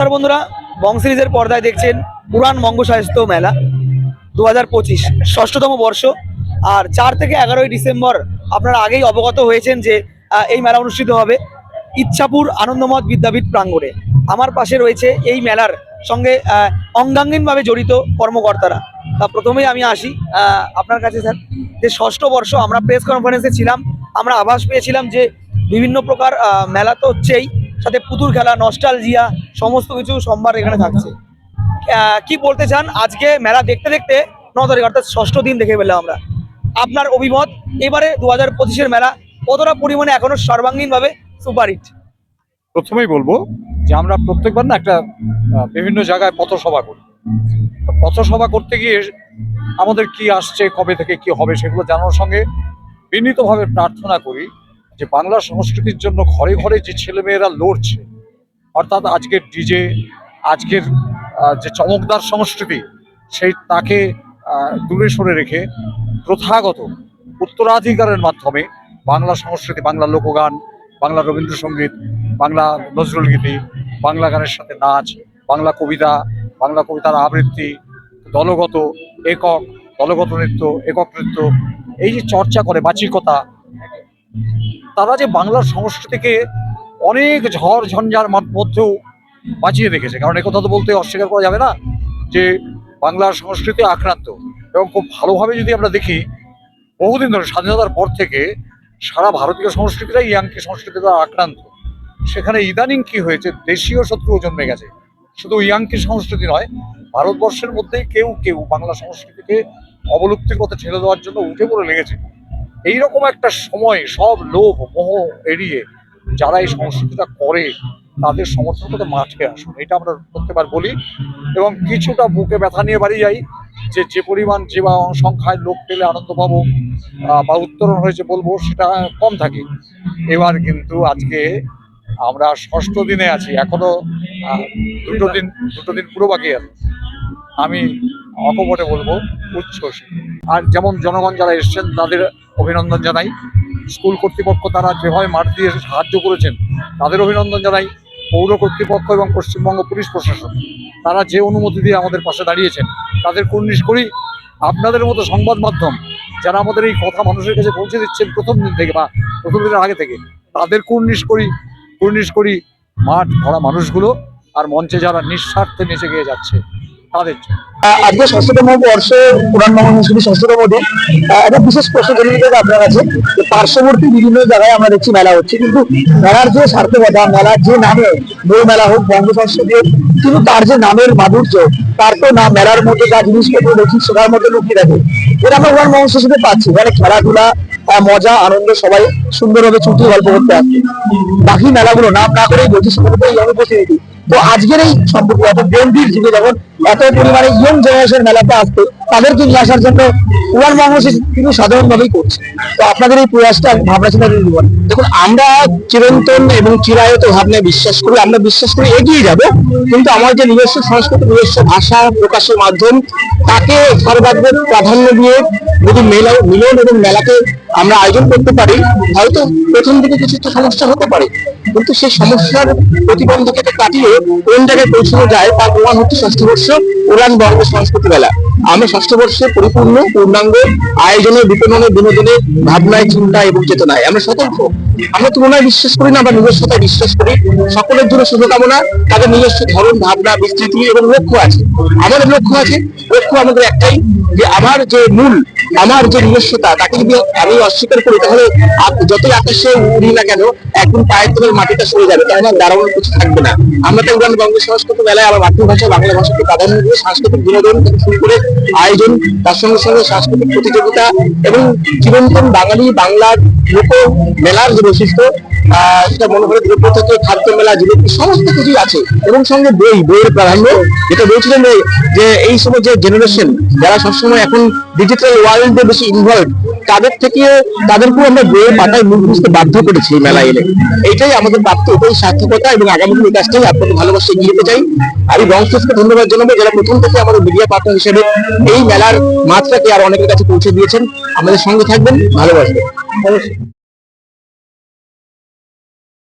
বন্ধুরা, বং সিরিজের পর্দায় দেখছেন পুরাণ বঙ্গ সাহিত্য মেলা 2025 ষষ্ঠতম বর্ষ। আর 4 থেকে 11ই ডিসেম্বর আপনারা আগেই অবগত হয়েছেন যে এই মেলা অনুষ্ঠিত হবে ইচ্ছাপুর আনন্দমঠ বিদ্যাপীঠ প্রাঙ্গণে। আমার পাশে রয়েছে এই মেলার সঙ্গে অঙ্গাঙ্গিনভাবে জড়িত কর্মকর্তারা। তা প্রথমেই আমি আসি আপনার কাছে স্যার, যে ষষ্ঠ বর্ষ আমরা প্রেস কনফারেন্সে ছিলাম, আমরা আভাস পেয়েছিলাম যে বিভিন্ন প্রকার মেলা তো হচ্ছেই, সাথে পুতুল খেলা, নস্টালজিয়া সমস্ত কিছু সোমবার এখানে থাকছে। কি বলতে চান আজকে মেলা দেখতে দেখতে 9 তারিখ অর্থাৎ ষষ্ঠ দিন দেখে পেলাম আমরা, আপনার অভিমত এবারে 2025-এর মেলা কতটা পরিমাণে এখনো সর্বাঙ্গীনভাবে সুপারহিট? প্রথমেই বলবো যে আমরা প্রত্যেকবার না একটা বিভিন্ন জায়গায় পথসভা করি। পথসভা করতে গিয়ে আমাদের কি আসছে, কবে থেকে কি হবে সেগুলো জানানোর সঙ্গে বিনীতভাবে প্রার্থনা করি যে বাংলা সংস্কৃতির জন্য ঘরে ঘরে যে ছেলেমেয়েরা লড়ছে, অর্থাৎ আজকের ডিজে, আজকের যে চমকদার সংস্কৃতি, সেই তাকে দূরে সরে রেখে প্রথাগত উত্তরাধিকারের মাধ্যমে বাংলা সংস্কৃতি, বাংলা লোকগান, বাংলা রবীন্দ্রসঙ্গীত, বাংলা নজরুল গীতি, বাংলা গানের সাথে নাচ, বাংলা কবিতা, বাংলা কবিতার আবৃত্তি, দলগত, একক, দলগত নৃত্য, একক নৃত্য, এই যে চর্চা করে বাচিকতা, তারা যে বাংলার সংস্কৃতিকে অনেক ঝড় ঝঞ্ঝার মধ্যেও বাঁচিয়ে রেখেছে। কারণ একথা তো বলতে অস্বীকার করা যাবে না যে বাংলার সংস্কৃতি আক্রান্ত। এবং খুব ভালোভাবে যদি আমরা দেখি, বহুদিন ধরে স্বাধীনতার পর থেকে সারা ভারতীয় সংস্কৃতিটাই ইয়াঙ্কি সংস্কৃতি দ্বারা আক্রান্ত। সেখানে ইদানিং কি হয়েছে, দেশীয় শত্রু জন্মে গেছে। শুধু ইয়াঙ্কি সংস্কৃতি নয়, ভারতবর্ষের মধ্যেই কেউ কেউ বাংলা সংস্কৃতিকে অবলুপ্তির পথে ঠেলে দেওয়ার জন্য উঠে পড়ে লেগেছে। এইরকম একটা সময় সব লোভ মোহ এড়িয়ে যারা এই সংস্কৃতিটা করে তাদের সমর্থন করতে মাঠে আসুন, এটা আমরা প্রত্যেকবার বলি। এবং কিছুটা বুকে ব্যথা নিয়ে বাড়ি যাই যে পরিমাণ যে সংখ্যায় লোক পেলে আনন্দ পাবো বা উত্তরণ হয়েছে বলবো, সেটা কম থাকে। এবার কিন্তু আজকে আমরা ষষ্ঠ দিনে আছি, এখনো দুটো দিন পুরো বাকি আছে। আমি অকপটে বলবো উচ্ছ্বসিত। আর যেমন জনগণ যারা এসছেন তাদের অভিনন্দন জানাই, স্কুল কর্তৃপক্ষ তারা যেভাবে মাঠ দিয়ে সাহায্য করেছেন তাদের অভিনন্দন জানাই, পৌর কর্তৃপক্ষ এবং পশ্চিমবঙ্গ পুলিশ প্রশাসন তারা যে অনুমতি দিয়ে আমাদের পাশে দাঁড়িয়েছেন তাদের কুর্নিশ করি। আপনাদের মতো সংবাদ মাধ্যম যারা আমাদের এই কথা মানুষের কাছে পৌঁছে দিচ্ছেন প্রথম দিন থেকে বা প্রথম দিনের আগে থেকে, তাদের কুর্নিশ করি মাঠ ভরা মানুষগুলো আর মঞ্চে যারা নিঃস্বার্থে নেচে গিয়ে যাচ্ছে তাদের জন্য। আজকে ষষ্ঠতম বর্ষে পুরাণ বঙ্গ সংস্কৃতি ষষ্ঠতম দিন। একটা বিশেষ প্রশ্ন জেনে নিতে আপনার কাছে, পার্শ্ববর্তী বিভিন্ন জায়গায় আমরা দেখছি মেলা হচ্ছে, কিন্তু মেলার যে সার্থকতা, মেলার যে নামে বই মেলা হোক, বঙ্গ সংস্কৃতি হোক, কিন্তু তার যে নামের মাধুর্য, তার তো না মেলার মধ্যে যা জিনিসপত্র দেখি সেটার মধ্যে লুকিয়ে থাকে। এটা আমরা পুরাণ বঙ্গ সংস্কৃতি পাচ্ছি, মানে খেলাধুলা, মজা, আনন্দ, সবাই সুন্দরভাবে ছুটি গল্প করতে আসছে। বাকি মেলাগুলো নাম না করেই বলছি সেগুলোতে এই অনুপস্থিতি। তো আজকের এই সম্পর্কে এত গম্ভীর যুগে যখন এত পরিমাণে ইয়ং জেনারেশন মেলাতে আসতে, তাদেরকে নিয়ে আসার জন্য পুরাণ বঙ্গ কিন্তু সাধারণভাবেই করছে। তো আপনাদের এই প্রয়াসটা ভাবনা চিন্তা জীবন দেখুন, আমরা চিরন্তন এবং চিরায়ত ভাবনায় বিশ্বাস করি, আমরা বিশ্বাস করি এগিয়ে যাব, কিন্তু আমার যে নিজস্ব সংস্কৃতি, নিজস্ব ভাষা প্রকাশের মাধ্যম, তাকে সর্বাগ্রে প্রাধান্য দিয়ে যদি মিলন এবং মেলাকে আমরা আয়োজন করতে পারি, হয়তো প্রথম দিকে কিছু সমস্যা হতে পারে, কিন্তু সেই সমস্যার প্রতিবন্ধকতা কাটিয়ে কোন জায়গায় পৌঁছানো যায় তার প্রমাণ হচ্ছে ষষ্ঠ বর্ষ পুরাণ বঙ্গ সংস্কৃতি মেলা। আমরা ষষ্ঠ বর্ষে পরিপূর্ণ পূর্ণাঙ্গ আয়োজনে, বিপণনে, বিনোদনে, ভাবনায়, চিন্তায় এবং চেতনায় আমরা সতর্ক। আমরা তুলনায় বিশ্বাস করি না, আমরা নিজস্বতায় বিশ্বাস করি। সকলের জন্য শুভকামনা, তাদের নিজস্ব ধরন, ভাবনা, বিস্তৃতি এবং লক্ষ্য আছে। আমাদের লক্ষ্য আমাদের একটাই, যে আমার যে মূল, আমার যে নিজস্বতা, তাকে যদি আমি অস্বীকার করি তাহলে যতই আকাশে উড়ি না কেন, একদিন পায়ের তলের মাটিটা সরে যাবে, তাহলে আমার দাঁড়ানোর কিছু থাকবে না। আমরা তো পুরাণ বঙ্গ সংস্কৃতি মেলায় আমার মাতৃভাষা বাংলা ভাষাকে প্রাধান্য দিয়ে সাংস্কৃতিক বিনোদন থেকে শুরু করে আয়োজন, তার সঙ্গে সঙ্গে সাংস্কৃতিক প্রতিযোগিতা এবং চিরন্তন বাঙালি বাংলার লোক মেলার যে বৈশিষ্ট্য, সেটা মনোহরের দ্রব্য থেকে খাদ্য মেলা, জিলিপি, সমস্ত কিছুই আছে। এবং সঙ্গে বইয়ের প্রাধান্য, যেটা বলছিলেন যে এই সময় যে জেনারেশন যারা সবসময় এখন ডিজিটাল ওয়ার্ল্ডে বেশি ইনভলভ, তাদেরকেও আমরা বইয়ের পাতায় মুখ বুঝতে বাধ্য করেছি এই মেলা এলে। এইটাই আমাদের প্রাপ্ত, এটাই সার্থকতা এবং আগামী দিন এই কাজটাই আপনাদের ভালোবাসা এগিয়ে যেতে চাই। আমি বংশকে ধন্যবাদ জানাবো যারা প্রথম থেকে আমাদের মিডিয়া পার্টনার হিসেবে এই মেলার মাত্রাকে আর অনেকের কাছে পৌঁছে দিয়েছেন। আমাদের সঙ্গে থাকবেন, ভালোবাসবেন।